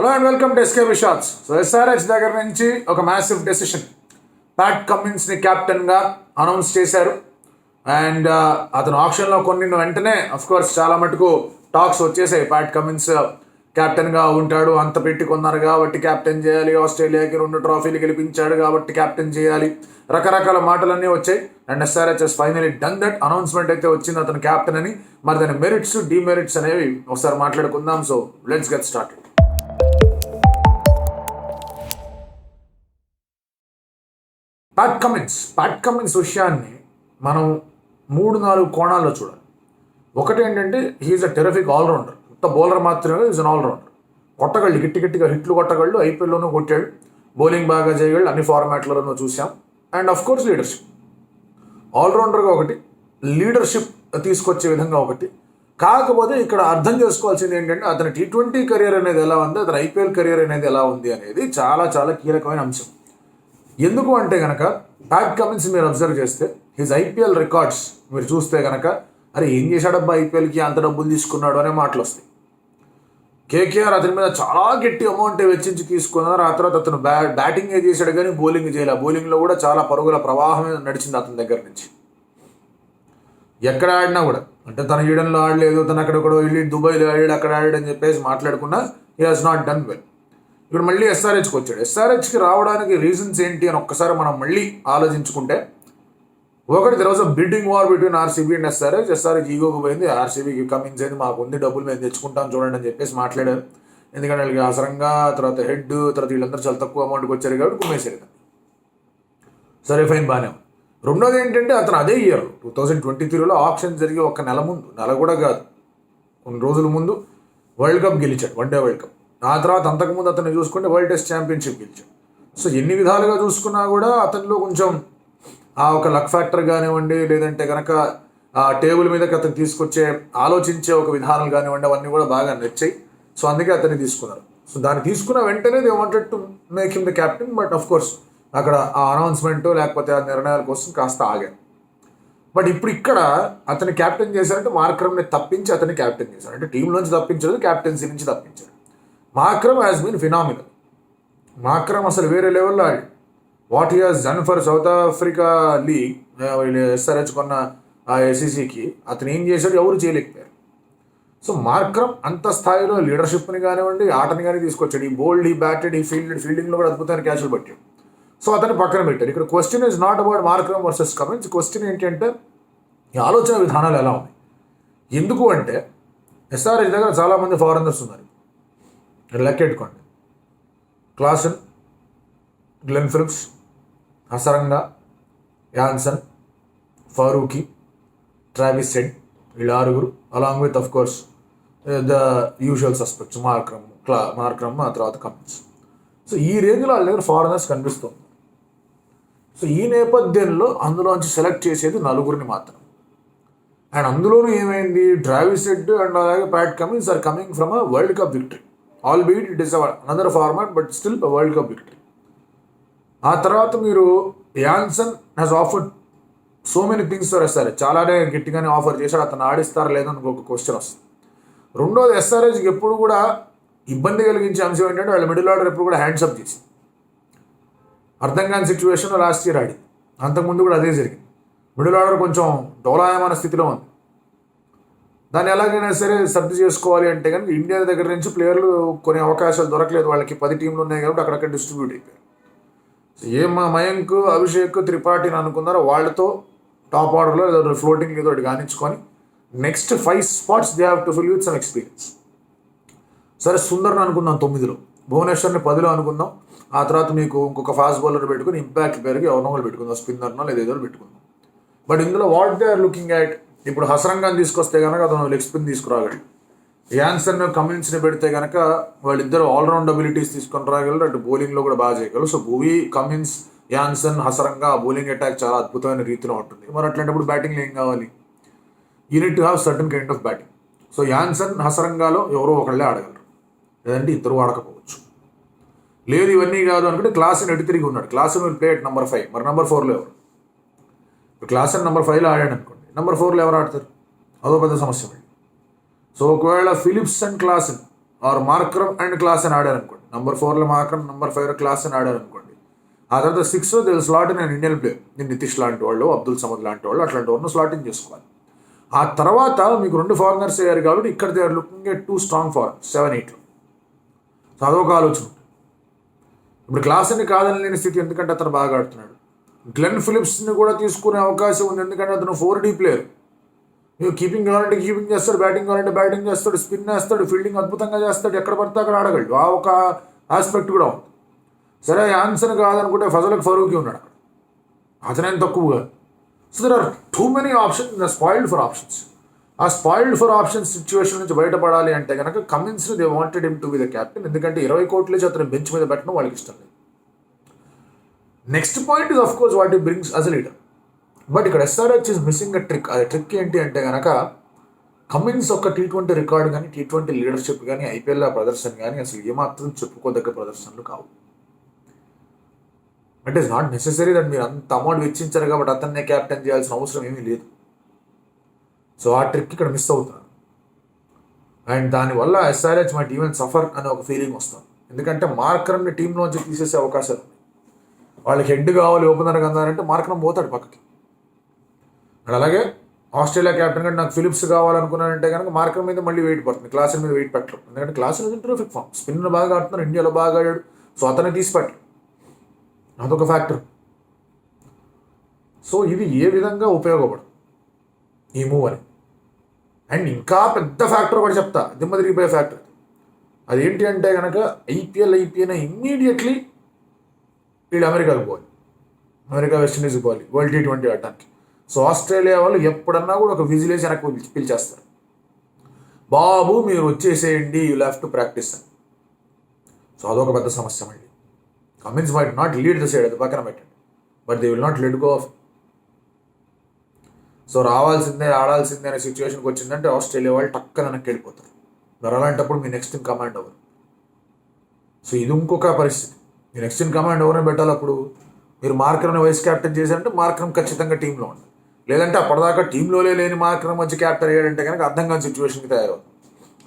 Hello and welcome to SKB shots. So SRH దగ్గర నుంచి ఒక మ్యాసివ్ డెసిషన్, ప్యాట్ కమిన్స్ని కెప్టెన్గా అనౌన్స్ చేశారు. అండ్ అతను ఆప్షన్లో కొన్నిన వెంటనే అఫ్కోర్స్ చాలా మటుకు టాక్స్ వచ్చేసాయి. ప్యాట్ కమిన్స్ కెప్టెన్గా ఉంటాడు, అంత పెట్టి కొన్నారు కాబట్టి కెప్టెన్ చేయాలి, ఆస్ట్రేలియాకి 2 ట్రాఫీలు గెలిపించాడు కాబట్టి కెప్టెన్ చేయాలి, రకరకాల మాటలన్నీ వచ్చాయి. And SRH finally done that. Announcement అయితే వచ్చింది అతను కెప్టెన్ అని. మరి దాని మెరిట్స్ డిమెరిట్స్ అనేవి ఒకసారి మాట్లాడుకుందాం. So let's get started. Pat Cummins విషయాన్ని మనం 3-4 కోణాల్లో చూడాలి. ఒకటి ఏంటంటే హీఈస్ అ టెరిఫిక్ ఆల్రౌండర్. కొత్త బౌలర్ మాత్రమే ఈజ్ అన్ ఆల్రౌండర్. కొట్టగళ్ళు, గట్టిగా హిట్లు కొట్టగళ్ళు, ఐపీఎల్లోనూ కొట్టాడు, బౌలింగ్ బాగా చేయగలడు, అన్ని ఫార్మాట్లలోనూ చూసాం. అండ్ అఫ్ కోర్స్ లీడర్షిప్, ఆల్రౌండర్గా ఒకటి, లీడర్షిప్ తీసుకొచ్చే విధంగా ఒకటి. కాకపోతే ఇక్కడ అర్థం చేసుకోవాల్సింది ఏంటంటే అతని T20 కెరియర్ అనేది ఎలా ఉంది, అతని ఐపీఎల్ కెరియర్ అనేది ఎలా ఉంది అనేది చాలా చాలా కీలకమైన అంశం. ఎందుకు అంటే కనుక ప్యాట్ కమిన్స్ మీరు అబ్జర్వ్ చేస్తే హిజ్ ఐపీఎల్ రికార్డ్స్ మీరు చూస్తే కనుక అరే ఏం చేశాడబ్బా ఐపీఎల్కి అంత డబ్బులు తీసుకున్నాడు అనే మాటలు వస్తాయి. కేకేఆర్ అతని మీద చాలా గట్టి అమౌంట్ వెచ్చించి తీసుకున్నారు. ఆ తర్వాత అతను బ్యాటింగ్ చేశాడు కానీ బౌలింగ్ చేయలే. బౌలింగ్లో కూడా చాలా పరుగుల ప్రవాహమే నడిచింది అతని దగ్గర నుంచి. ఎక్కడ ఆడినా కూడా అంటే తన ఈడెన్లో ఆడలేదు, తను అక్కడెక్కడో వెళ్ళి దుబాయ్లో ఆడాడు, అక్కడ ఆడాడు అని చెప్పేసి మాట్లాడుకున్నా he has not done well. ఇప్పుడు మళ్ళీ ఎస్ఆర్హెచ్కి వచ్చాడు. ఎస్ఆర్హెచ్కి రావడానికి రీజన్స్ ఏంటి అని ఒక్కసారి మనం మళ్ళీ ఆలోచించుకుంటే, ఒకటి there was a bidding war between RCB and SRH. SRH ఈగోకి పోయింది, ఆర్సీబీకి కమిన్స్ అయింది, మాకు ఉంది డబ్బులు మేము తెచ్చుకుంటాం చూడండి అని చెప్పేసి మాట్లాడారు. ఎందుకంటే వాళ్ళకి అవసరంగా తర్వాత హెడ్ తర్వాత వీళ్ళందరూ చాలా తక్కువ అమౌంట్కి వచ్చారు కాబట్టి కుమ్మేశారు. సరే ఫైన్, బాగానే ఉంది. రెండోది ఏంటంటే అతను అదే ఇయర్ 2023లో ఆప్షన్ జరిగి ఒక నెల ముందు, నెల కూడా కాదు కొన్ని రోజుల ముందు వరల్డ్ కప్ గెలిచాడు, వన్డే వరల్డ్ కప్. ఆ తర్వాత అంతకుముందు అతన్ని చూసుకుంటే వరల్డ్ టెస్ట్ ఛాంపియన్షిప్ గెలిచాడు. సో ఎన్ని విధాలుగా చూసుకున్నా కూడా అతనిలో కొంచెం ఆ ఒక లక్ ఫ్యాక్టర్ కానివ్వండి, లేదంటే కనుక ఆ టేబుల్ మీదకి అతను తీసుకొచ్చే ఆలోచించే ఒక విధానాలు కానివ్వండి, అవన్నీ కూడా బాగా నచ్చాయి. సో అందుకే అతన్ని తీసుకున్నారు. సో దాన్ని తీసుకున్న వెంటనే they wanted to make him the captain. But of course అక్కడ ఆ అనౌన్స్మెంట్ లేకపోతే ఆ నిర్ణయాల కోసం కాస్త ఆగారు. బట్ ఇప్పుడు ఇక్కడ అతన్ని క్యాప్టెన్ చేశారంటే మార్క్రమ్ని తప్పించి అతన్ని క్యాప్టెన్ చేశారు. అంటే టీం నుంచి తప్పించలేదు, క్యాప్టెన్సీ నుంచి తప్పించారు. Markram has been phenomenal. Markram అసలు వేరే లెవెల్లో ఆడి what he has done for South Africa league, వీళ్ళు ఎస్ఆర్హెచ్ కొన్న ఆ ఎస్ఈసికి అతను ఏం చేశాడు ఎవరు చేయలేకపోయారు. సో మార్క్రమ్ అంత స్థాయిలో లీడర్షిప్ని కానివ్వండి, ఆటని కానీ తీసుకొచ్చాడు. ఈ బోల్డ్, ఈ బ్యాటెడ్, ఈ ఫీల్డింగ్లో కూడా అద్భుతమైన క్యాచ్లు పట్టాడు. సో అతన్ని పక్కన పెట్టారు. ఇక్కడ question is not about Markram versus Cummins. Question ఏంటంటే ఈ ఆలోచన విధానాలు ఎలా ఉన్నాయి. ఎందుకు అంటే ఎస్ఆర్హెచ్ దగ్గర చాలామంది ఫారెనర్స్ ఉన్నారు. లెక్కెట్టుకోండి, Klaasen, Glenn Phillips, Hasaranga, Jansen, Farooqi, Travis Head, వీళ్ళ 6 along with of course the usual suspects Markram ఆ తర్వాత కమిన్స్. సో ఈ రేంజ్లో వాళ్ళ దగ్గర ఫారెనర్స్ కనిపిస్తుంది. సో ఈ నేపథ్యంలో అందులోంచి సెలెక్ట్ చేసేది 4 మాత్రం. అండ్ అందులోనూ ఏమైంది, ట్రావిస్ హెడ్ అండ్ అలాగే Pat Cummins are coming from a world cup victory. Albeit it is another format but still world cup victory. ఆ తర్వాత మీరు Jansen has offered so many things for SRH. చాలానే గట్టిగానే offer చేశాడు. అతను ఆడిస్తారా లేదని ఒక క్వశ్చన్ వస్తుంది. రెండోది ఎస్ఆర్హెచ్కి ఎప్పుడు కూడా ఇబ్బంది కలిగించే అంశం ఏంటంటే వాళ్ళ మిడిల్ ఆర్డర్ ఎప్పుడు కూడా హ్యాండ్సప్ చేసి అర్థం కాని సిచ్యువేషన్లో లాస్ట్ ఇయర్ ఆడింది. అంతకుముందు కూడా అదే జరిగింది. మిడిల్ ఆర్డర్ కొంచెం డోలాయమాన స్థితిలో ఉంది. దాన్ని ఎలాగైనా సరే సర్ది చేసుకోవాలి అంటే కనుక ఇండియా దగ్గర నుంచి ప్లేయర్లు కొన్ని అవకాశాలు దొరకలేదు. వాళ్ళకి 10 టీంలు ఉన్నాయి కాబట్టి అక్కడక్కడ డిస్ట్రిబ్యూట్ అయిపోయారు. మయాంక్, అభిషేక్, త్రిపాఠిని అనుకున్నారో వాళ్ళతో టాప్ ఆర్డర్లో ఏదో ఫ్లోటింగ్ ఏదో ఒకటి కానించుకొని next 5 spots they have to fill with some experience. సరే సుందర్ని అనుకుందాం 9లో, భువనేశ్వర్ని 10లో అనుకుందాం. ఆ తర్వాత మీకు ఇంకొక ఫాస్ట్ బౌలర్ పెట్టుకుని ఇంపాక్ట్ పేరుకి ఎవరినో వాళ్ళు పెట్టుకుందాం, స్పిన్నర్నో లేదా ఏదో పెట్టుకుందాం. బట్ ఇందులో what they are looking at, ఇప్పుడు హసరంగాన్ని తీసుకొస్తే కనుక అతను లెగ్ స్పిన్ తీసుకురాగలడు. యాన్సన్, కమిన్స్ని పెడితే కనుక వాళ్ళిద్దరు ఆల్రౌండ్ అబిలిటీస్ తీసుకొని రాగలరు. అటు బౌలింగ్లో కూడా బాగా చేయగలరు. So Bhuvi, Cummins, Jansen, Hasaranga bowling attack చాలా అద్భుతమైన రీతిలో ఉంటుంది. మరి అట్లాంటప్పుడు బ్యాటింగ్లో ఏం కావాలి, unit to have certain kind of batting. So Jansen, హసరంగాలో ఎవరో ఒకళ్ళే ఆడగలరు, లేదంటే ఇద్దరు ఆడకపోవచ్చు. లేదు ఇవన్నీ కాదు అనుకుంటే క్లాసన్ ఎటు తిరిగి ఉన్నాడు. Klaasen will play at number 5. మరి నెంబర్ 4లో ఎవరు? ఇప్పుడు క్లాసన్ నెంబర్ 5లో ఆడాడు అనుకోండి, నెంబర్ 4లో ఎవరు ఆడతారు? అదో పెద్ద సమస్య. సో ఒకవేళ Phillips and Klaasen or Markram and Klaasen అని ఆడారు అనుకోండి, నంబర్ 4లో మార్క్రమ్, నంబర్ 5లో క్లాస్ అని ఆడారు అనుకోండి, ఆ తర్వాత 6 దే స్లాట్ నేను ఇండియన్ ప్లేయర్, నేను నితీష్ లాంటి వాళ్ళు, అబ్దుల్ సమద్ లాంటి వాళ్ళు, అట్లాంటి వాళ్ళు స్లాటింగ్ చేసుకోవాలి. ఆ తర్వాత మీకు 2 ఫారినర్స్ అయ్యారు కాబట్టి ఇక్కడ they are looking at 2 strong foreigners 7-8లో. సో అదొక ఆలోచన. ఇప్పుడు క్లాస్ని కాదని లేని స్థితి, ఎందుకంటే అతను బాగా ఆడుతున్నాడు. గ్లెన్ ఫిలిప్స్ని కూడా తీసుకునే అవకాశం ఉంది, ఎందుకంటే అతను 4D ప్లేయర్. మీరు కీపింగ్ కావాలంటే కీపింగ్ చేస్తాడు, బ్యాటింగ్ కావాలంటే బ్యాటింగ్ చేస్తాడు, స్పిన్ వేస్తాడు, ఫీల్డింగ్ అద్భుతంగా చేస్తాడు, ఎక్కడ పడితే అక్కడ ఆడగలడు. ఆ ఒక ఆస్పెక్ట్ కూడా ఉంది. సరే యాన్సన్ కాదనుకుంటే ఫజల్కి ఫరూకీ ఉన్నాడు అక్కడ, అతనేం తక్కువ కాదు. So there are too many options, spoiled for options. ఆ స్పాయిల్డ్ ఫర్ ఆప్షన్స్ సిచ్యువేషన్ నుంచి బయటపడాలి అంటే కనుక కమిన్స్ని they wanted him to be the captain, ఎందుకంటే 20 కోట్లు అతను బెంచ్ మీద పెట్టడం వాళ్ళకి ఇష్టం లేదు. Next point is of course what he brings as a leader. But ఇక్కడ SRH is missing a trick. అది ట్రిక్ ఏంటి అంటే కనుక కమిన్స్ ఒక T20 రికార్డు కానీ, T20 లీడర్షిప్ కానీ, ఐపీఎల్ ప్రదర్శన కానీ అసలు ఏమాత్రం చెప్పుకోదగ్గ ప్రదర్శనలు కావు. It is not necessary that మీరు అంత అమౌంట్ వెచ్చించారు కాబట్టి అతన్నే క్యాప్టెన్ చేయాల్సిన అవసరం ఏమీ లేదు. సో ఆ ట్రిక్ ఇక్కడ మిస్ అవుతున్నారు. అండ్ దానివల్ల ఎస్ఆర్హెచ్ మై ఈవెన్ సఫర్ అనే ఒక ఫీలింగ్ వస్తుంది. ఎందుకంటే మార్కర్ని టీంలోంచి తీసేసే అవకాశాలు ఉన్నాయి. వాళ్ళకి హెడ్ కావాలి, ఓపెనర్ అన్నారంటే మార్కరం పోతాడు పక్కకి. అండ్ అలాగే ఆస్ట్రేలియా క్యాప్టెన్ కంటే నాకు ఫిలిప్స్ కావాలనుకున్నానంటే కనుక మార్కర్ మీద మళ్ళీ వెయిట్ పడుతుంది, క్లాస్ మీద వెయిట్ పెట్టరు. ఎందుకంటే క్లాస్ టెరిఫిక్ ఫామ్, స్పిన్ బాగా ఆడుతున్నారు, ఇండియాలో బాగా ఆడాడు, సో అతనే తీసి పెట్టరు. అదొక ఫ్యాక్టర్. సో ఇది ఏ విధంగా ఉపయోగపడదు ఈ మూవ్ అని. అండ్ ఇంకా పెద్ద ఫ్యాక్టర్ ఒకటి చెప్తా, దిమ్మ తిరిగిపోయే ఫ్యాక్టర్. అదేంటి అంటే కనుక ఐపీఎల్ ఇమ్మీడియట్లీ వీళ్ళు అమెరికాకి పోవాలి, అమెరికా వెస్టిండీస్కి పోవాలి వరల్డ్ T20 ఆడటానికి. సో ఆస్ట్రేలియా వాళ్ళు ఎప్పుడన్నా కూడా ఒక విజిలేసి వెనక్కి పిలిచేస్తారు, బాబు మీరు వచ్చేసేయండి, యూ హ్యావ్ టు ప్రాక్టీస్ అని. సో అదొక పెద్ద సమస్య. మళ్ళీ Cummins might not lead the side, అది పక్కన పెట్టండి, but they will not let go of. So రావాల్సిందే, ఆడాల్సిందే అనే సిచ్యువేషన్కి వచ్చిందంటే ఆస్ట్రేలియా వాళ్ళు టక్కన వెనక్కి వెళ్ళిపోతారు. మరి అలాంటప్పుడు మీ నెక్స్ట్ ఇన్ కమాండ్ ఎవరు? సో ఇది ఇంకొక పరిస్థితి. మీ నెక్స్ట్ ఇన్ కమాండ్ ఎవరిని పెట్టాలి? అప్పుడు మీరు మార్కర్ని వైస్ క్యాప్టెన్ చేశారంటే మార్కరం ఖచ్చితంగా టీంలో ఉండాలి. లేదంటే అప్పటిదాకా టీంలోనే లేని మార్కరం వచ్చి క్యాప్టెన్ అయ్యాడంటే కనుక అర్థం కాని సిచ్యువేషన్కి తయారవుతుంది.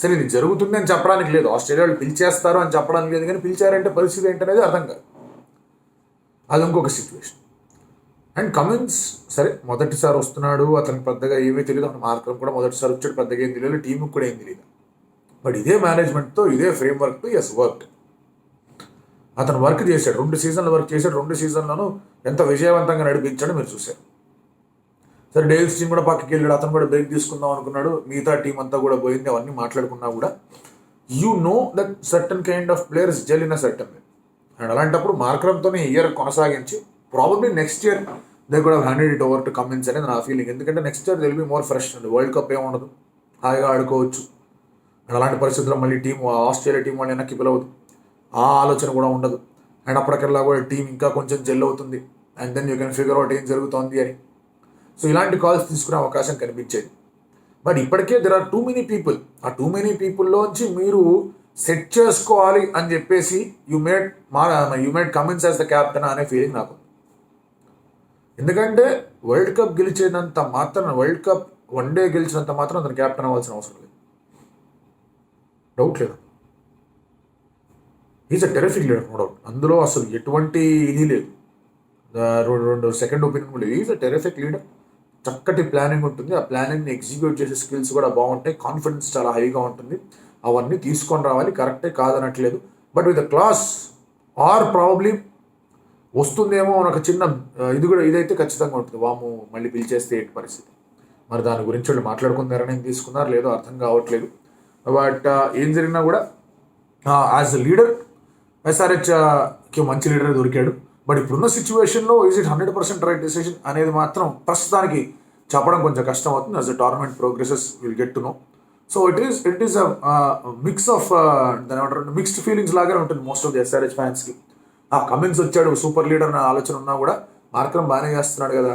సరే ఇది జరుగుతుంది అని చెప్పడానికి లేదు, ఆస్ట్రేలియా వాళ్ళు పిలిచేస్తారు అని చెప్పడానికి లేదు, కానీ పిలిచారంటే పరిస్థితి ఏంటనేది అర్థం కాదు. అది ఇంకొక సిచ్యువేషన్. అండ్ కమిన్స్ సరే మొదటిసారి వస్తున్నాడు, అతనికి పెద్దగా ఏమీ తెలియదు, అతను మార్కరం కూడా మొదటిసారి వచ్చాడు, పెద్దగా ఏం తెలియదు, టీంకి కూడా ఏం తెలియదు. బట్ ఇదే మేనేజ్మెంట్తో, ఇదే ఫ్రేమ్వర్క్తో ఎస్ వర్క్. అతను వర్క్ చేశాడు, 2 సీజన్లు వర్క్ చేశాడు, 2 సీజన్లను ఎంత విజయవంతంగా నడిపించాడో మీరు చూశారు. సరే డేవిస్ టీం కూడా పక్కకి వెళ్ళాడు, అతను కూడా బ్రేక్ తీసుకుందాం అనుకున్నాడు, మిగతా టీం అంతా కూడా పోయింది. అవన్నీ మాట్లాడుకున్నా కూడా you know that certain kind of players gel in a certain way. And అలాంటప్పుడు మార్కరంతోనే ఇయర్ కొనసాగించి ప్రాబబ్లీ నెక్స్ట్ ఇయర్ దే కూడా handed it over to Cummins అనేది నా ఫీలింగ్. ఎందుకంటే next year will be more fresh అండి, వరల్డ్ కప్ ఏముండదు, హాయిగా ఆడుకోవచ్చు. అండ్ అలాంటి పరిస్థితుల్లో మళ్ళీ టీం ఆస్ట్రేలియా టీం వాళ్ళు వెనక్కి పిలవదు, ఆ ఆలోచన కూడా ఉండదు. అండ్ అప్పటికల్లా కూడా టీం ఇంకా కొంచెం జెల్ అవుతుంది, and then you can figure out ఏం జరుగుతోంది అని. సో ఇలాంటి కాల్స్ తీసుకునే అవకాశం కనిపించేది. బట్ ఇప్పటికే there are too many people. ఆ టూ మెనీ పీపుల్లోంచి మీరు సెట్ చేసుకోవాలి అని చెప్పేసి you made Cummins as the captain అనే ఫీలింగ్ నాకు. ఎందుకంటే వరల్డ్ కప్ గెలిచినంత మాత్రం, వరల్డ్ కప్ వన్డే గెలిచినంత మాత్రం అతను క్యాప్టెన్ అవ్వాల్సిన అవసరం లేదు, డౌట్ లేదు. Is a terrific leader, no doubt, అందులో అసలు ఎటువంటి ఇది లేదు, రెండు సెకండ్ ఒపీనియన్ కూడా లేదు. ఈజ్ అ టెరిఫిక్ లీడర్, చక్కటి ప్లానింగ్ ఉంటుంది, ఆ ప్లానింగ్ని ఎగ్జిక్యూట్ చేసే స్కిల్స్ కూడా బాగుంటాయి, కాన్ఫిడెన్స్ చాలా హైగా ఉంటుంది. అవన్నీ తీసుకొని రావాలి, కరెక్టే కాదనట్లేదు. But with the class or probably వస్తుందేమో అని ఒక చిన్న ఇది కూడా, ఇదైతే ఖచ్చితంగా ఉంటుంది. వాము మళ్ళీ పిలిచేస్తే ఏంటి పరిస్థితి, మరి దాని గురించి వాళ్ళు మాట్లాడుకుని నిర్ణయం తీసుకున్నారు లేదో అర్థం కావట్లేదు. బట్ ఏం జరిగినా కూడా యాజ్ అ లీడర్ ఎస్ఆర్హెచ్కి మంచి లీడర్ దొరికాడు. బట్ ఇప్పుడున్న సిచ్యువేషన్లో ఈజ్ ఇట్ 100% రైట్ డెసిషన్ అనేది మాత్రం ప్రస్తుతానికి చెప్పడం కొంచెం కష్టం అవుతుంది. As a tournament progresses will get to know. So it is a mix of దాని ఏమంటారు, మిక్స్డ్ ఫీలింగ్స్ లాగానే ఉంటుంది మోస్ట్ ఆఫ్ ది ఎస్ఆర్హెచ్ ఫ్యాన్స్కి. కమిన్స్ వచ్చాడు సూపర్ లీడర్ అనే ఆలోచన ఉన్నా కూడా మార్కరం బాగానే చేస్తున్నాడు కదా,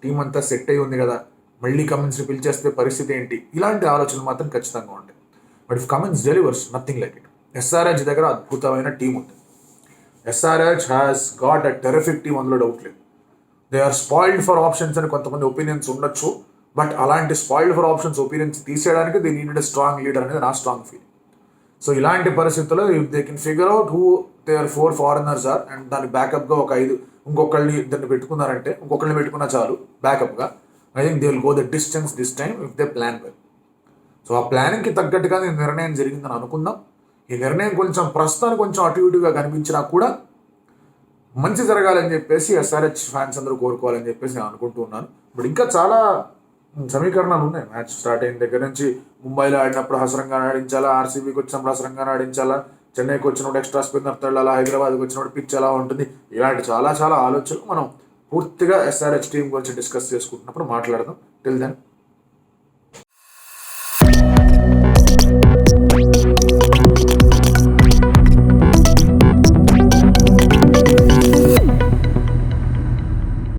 టీం అంతా సెట్ అయి ఉంది కదా, మళ్ళీ కమిన్స్ని పిలిచేస్తే పరిస్థితి ఏంటి, ఇలాంటి ఆలోచనలు మాత్రం ఖచ్చితంగా ఉంటాయి. But if Cummins delivers nothing like it. SRH దగ్గర అద్భుతమైన టీం ఉంది. SRH has got a terrific team, అందులో డౌట్ లేదు. They are spoiled for options అని కొంతమంది ఒపీనియన్స్ ఉండొచ్చు, బట్ అలాంటి స్పాయిల్డ్ ఫర్ ఆప్షన్స్ ఒపీనియన్స్ తీసేయడానికి దే నీడెడ్ స్ట్రాంగ్ లీడర్ అనేది నా స్ట్రాంగ్ ఫీల్. సో ఇలాంటి పరిస్థితుల్లో if they can figure out who their 4 foreigners are and దాని బ్యాకప్గా ఒక 5 ఇద్దరిని పెట్టుకున్నారంటే ఇంకొకరిని పెట్టుకున్నా చాలు బ్యాకప్గా. I think they will go the distance this time if they plan well. So ఆ ప్లానింగ్కి తగ్గట్టుగా ఈ నిర్ణయం జరిగిందని అనుకుందాం. ఈ నిర్ణయం కొంచెం ప్రస్తుతానికి కొంచెం అటు ఇటుగా కనిపించినా కూడా మంచి జరగాలని చెప్పేసి ఎస్ఆర్హెచ్ ఫ్యాన్స్ అందరూ కోరుకోవాలని చెప్పేసి నేను అనుకుంటూ ఉన్నాను. ఇప్పుడు ఇంకా చాలా సమీకరణాలు ఉన్నాయి. మ్యాచ్ స్టార్ట్ అయిన దగ్గర నుంచి ముంబైలో ఆడినప్పుడు హసరంగా ఆడించాలా, ఆర్సీబీకి వచ్చినప్పుడు హసరంగా ఆడించాలా, చెన్నైకి వచ్చినప్పుడు ఎక్స్ట్రా స్పిన్నర్ తళ్ళాలా, హైదరాబాద్కి వచ్చినప్పుడు పిచ్ ఎలా ఉంటుంది, ఇలాంటి చాలా చాలా ఆలోచనలు మనం పూర్తిగా ఎస్ఆర్హెచ్ టీం గురించి డిస్కస్ చేసుకుంటున్నప్పుడు మాట్లాడదాం. Till then